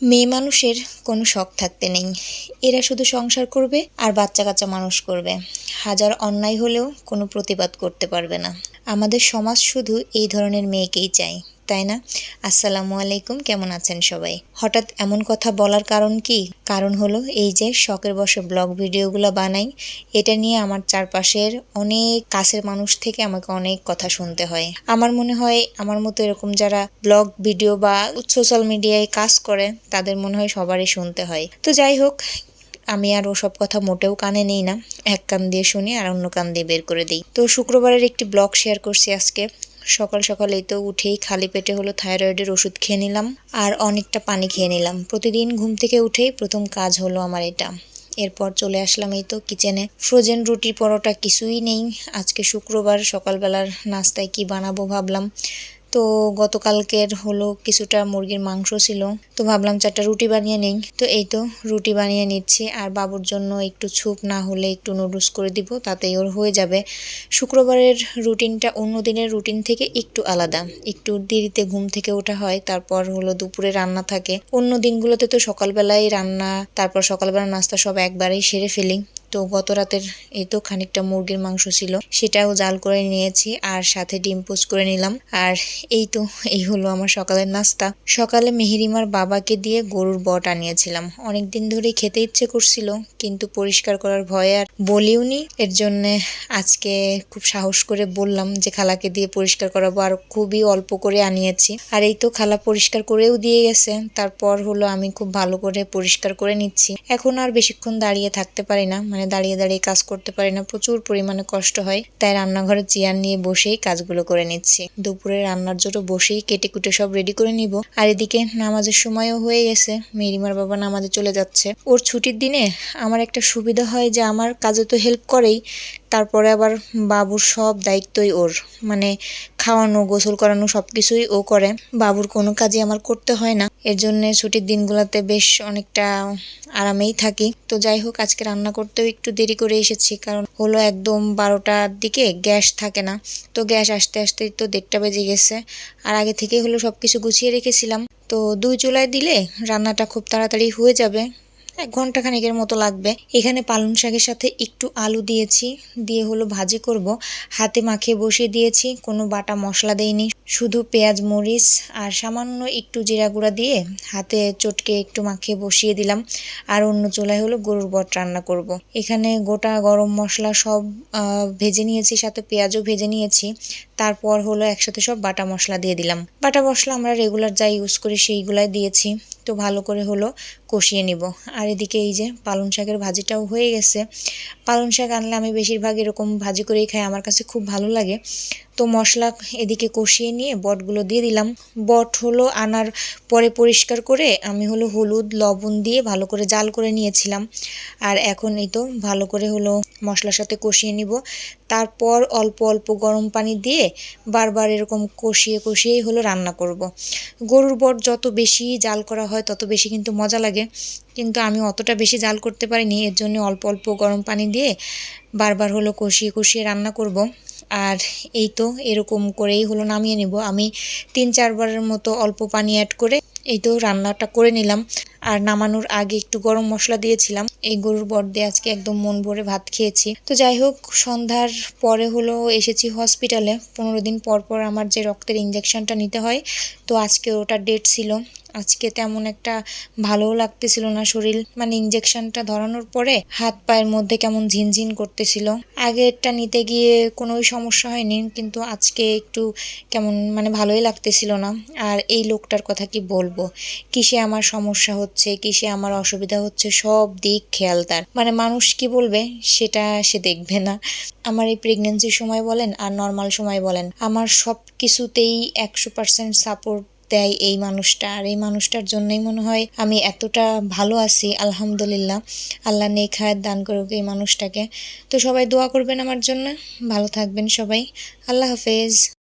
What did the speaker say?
মেয়ে মানুষের কোনো শখ থাকতে নেই। এরা শুধু সংসার করবে আর বাচ্চা কাচ্চা মানুষ করবে। হাজার অন্যায় হলেও কোনো প্রতিবাদ করতে পারবে না। আমাদের সমাজ শুধু এই ধরনের মেয়েকেই চায়, তাই না? আসসালামু আলাইকুম, কেমন আছেন সবাই? হঠাৎ এমন কথা বলার কারণ কি? কারণ হলো এই যে শখের বশে ব্লগ ভিডিওগুলো বানাই, এটা নিয়ে আমার চারপাশের অনেক কাছের মানুষ থেকে আমাকে অনেক কথা শুনতে হয়। আমার মনে হয় আমার মতো এরকম যারা ব্লগ ভিডিও বা সোশ্যাল মিডিয়ায় কাজ করে তাদের মনে হয় সবারই শুনতে হয়। তো যাই হোক, আমি আর ওসব কথা মোটেও কানে নেই না। এক কান দিয়ে শুনি আর অন্য কান দিয়ে বের করে দিই। তো শুক্রবারের একটি ব্লগ শেয়ার করছি আজকে। সকাল সকাল এই তো উঠেই খালি পেটে হলো থাইরয়েডের ওষুধ খেয়ে নিলাম আর অনেকটা পানি খেয়ে নিলাম। প্রতিদিন ঘুম থেকে উঠেই প্রথম কাজ হলো আমার এটা। এরপর চলে আসলাম এই তো কিচেনে। ফ্রোজেন রুটি পরোটা কিছুই নেই। আজকে শুক্রবার, সকালবেলার নাস্তায় কি বানাবো ভাবলাম। তো গতকালকের হলো কিছুটা মুরগির মাংস ছিল, তো ভাবলাম 4টা রুটি বানিয়ে নেই। তো এই তো রুটি বানিয়ে নিচ্ছি আর বাবুর জন্য একটু স্যুপ না হলে একটু নুডলস করে দিব, তাতেই ওর হয়ে যাবে। শুক্রবারের রুটিনটা অন্য দিনের রুটিন থেকে একটু আলাদা। একটু দেরিতে ঘুম থেকে ওঠা হয়, তারপর হলো দুপুরে রান্না থাকে। অন্য দিনগুলোতে তো সকালবেলায় রান্না, তারপর সকালবেলা নাস্তা সব একবারেই সেরে ফেলি। তো গত রাতের এই তো খানিকটা মুরগির মাংস ছিল, সেটাও জাল করে নিয়েছি আর সাথে ডিম পোচ করে নিলাম। আর এই তো এই হলো আমার সকালের নাস্তা। সকালে মেহেরিমার বাবাকে দিয়ে গরুর বট আনিয়েছিলাম। অনেকদিন ধরেই খেতে ইচ্ছে করছিল, কিন্তু পরিষ্কার করার ভয়ে আর বলিওনি। এর জন্য আজকে খুব সাহস করে বললাম যে খালাকে দিয়ে পরিষ্কার করাবো, আর খুবই অল্প করে আনিয়েছি। আর এই তো খালা পরিষ্কার করেও দিয়ে গেছে। তারপর হলো আমি খুব ভালো করে পরিষ্কার করে নিচ্ছি। এখন আর বেশিক্ষণ দাঁড়িয়ে থাকতে পারি না, মানে দাঁড়িয়ে দাঁড়িয়ে কাজ করতে পারি না, প্রচুর পরিমাণে কষ্ট হয়। তাই রান্নাঘরে চেয়ার নিয়ে বসেই কাজগুলো করে নিচ্ছি। দুপুরে রান্নার জন্য বসেই কেটে কুটে সব রেডি করে নিব। আর এদিকে নামাজের সময়ও হয়ে গেছে, মেরিমার বাবা নামাজে চলে যাচ্ছে। ওর ছুটির দিনে আমার একটা সুবিধা হয় যে আমার কাজে তো হেল্প করেই, তারপরে আবার বাবুর সব দায়িত্বই ওর, মানে খাওয়ানো, গোসল করানো সবকিছুই ও করে। বাবুর কোনো কাজই আমার করতে হয় না। এর জন্য ছুটির দিনগুলোতে বেশ অনেকটা আরামেই থাকি। তো যাই হোক, আজকে রান্না করতেও একটু দেরি করে এসেছি, কারণ হলো একদম 12টার দিকে গ্যাস থাকে না। তো গ্যাস আসতে আসতে তো 1:30 বেজে গেছে। আর আগে থেকে হলো সবকিছু গুছিয়ে রেখেছিলাম। তো 2 চুলায় দিলে রান্নাটা খুব তাড়াতাড়ি হয়ে যাবে, 1 ঘন্টা খানেকের মতো লাগবে। এখানে পালং শাকের সাথে একটু আলু দিয়েছি, দিয়ে হলো ভাজি করব। হাতে মাখিয়ে বসিয়ে দিয়েছি, কোনো বাটা মশলা দেইনি, শুধু পেঁয়াজ মরিচ আর সামান্য একটু জিরা গুঁড়া দিয়ে হাতে চটকে একটু মাখিয়ে বসিয়ে দিলাম। আর অন্য চুলায় হলো গরুর বট রান্না করব। এখানে গোটা গরম মশলা সব ভেজে নিয়েছি, সাথে পেঁয়াজও ভেজে নিয়েছি। তারপর হলো একসাথে সব বাটা মশলা দিয়ে দিলাম। বাটা মশলা আমরা রেগুলার যা ইউজ করি সেইগুলাই দিয়েছি। তো ভালো করে হলো কষিয়ে নিব। আর এদিকে এই যে পালং শাকের ভাজিটাও হয়ে গেছে। পালং শাক আনলে আমি বেশিরভাগ এরকম ভাজি করেই খাই, আমার কাছে খুব ভালো লাগে। তো মশলা এদিকে কষিয়ে নিয়ে বটগুলো দিয়ে দিলাম। বট হলো আনার পরে পরিষ্কার করে আমি হলো হলুদ লবণ দিয়ে ভালো করে জাল করে নিয়েছিলাম। আর এখন এই তো ভালো করে হলো মশলার সাথে কষিয়ে নিব। তারপর অল্প অল্প গরম পানি দিয়ে বারবার এরকম কষিয়ে কষিয়েই হলো রান্না করব। গরুর বট যত বেশি জাল করা হয় তত বেশি কিন্তু মজা লাগে, কিন্তু আমি অতটা বেশি জাল করতে পারিনি। এর জন্য অল্প অল্প গরম পানি দিয়ে বারবার হলো কষিয়ে কষিয়ে রান্না করব। আর এই তো এরকম করেই হলো নামিয়ে নিব। আমি 3-4 বারের মতো অল্প পানি অ্যাড করে এই তো রান্নাটা করে নিলাম। আর নামানোর আগে একটু গরম মশলা দিয়েছিলাম। এই গরুর বট দিয়ে আজকে একদম মন ভরে ভাত খেয়েছি। তো যাই হোক, সন্ধ্যার পরে হলো এসেছি হসপিটালে। 15 দিন পর পর আমার যে রক্তের ইঞ্জেকশনটা নিতে হয়, তো আজকে ওটা ডেট ছিল। আজকে তেমন একটা ভালোও লাগতেছিল না শরীর, মানে ইঞ্জেকশনটা ধরানোর পরে হাত পায়ের মধ্যে কেমন ঝিনঝিন করতেছিল। আগেরটা নিতে গিয়ে কোনো সমস্যা হয়নি, কিন্তু আজকে একটু কেমন মানে ভালোই লাগতেছিল না। আর এই লোকটার কথা কি বলবো, কিসে আমার সমস্যা হচ্ছে, কিসে আমার অসুবিধা হচ্ছে, সব দিক খেয়াল তার। মানে মানুষ কি বলবে সেটা সে দেখবে না। আমার এই প্রেগনেন্সির সময় বলেন আর নর্মাল সময় বলেন, আমার সব কিছুতেই 100% সাপোর্ট দেয় এই মানুষটা। আর এই মানুষটার জন্যই মনে হয় আমি এতটা ভালো আছি, আলহামদুলিল্লাহ। আল্লাহ নেক হায়াত দান করুক এই মানুষটাকে। তো সবাই দোয়া করবেন আমার জন্য। ভালো থাকবেন সবাই। আল্লাহ হাফেজ।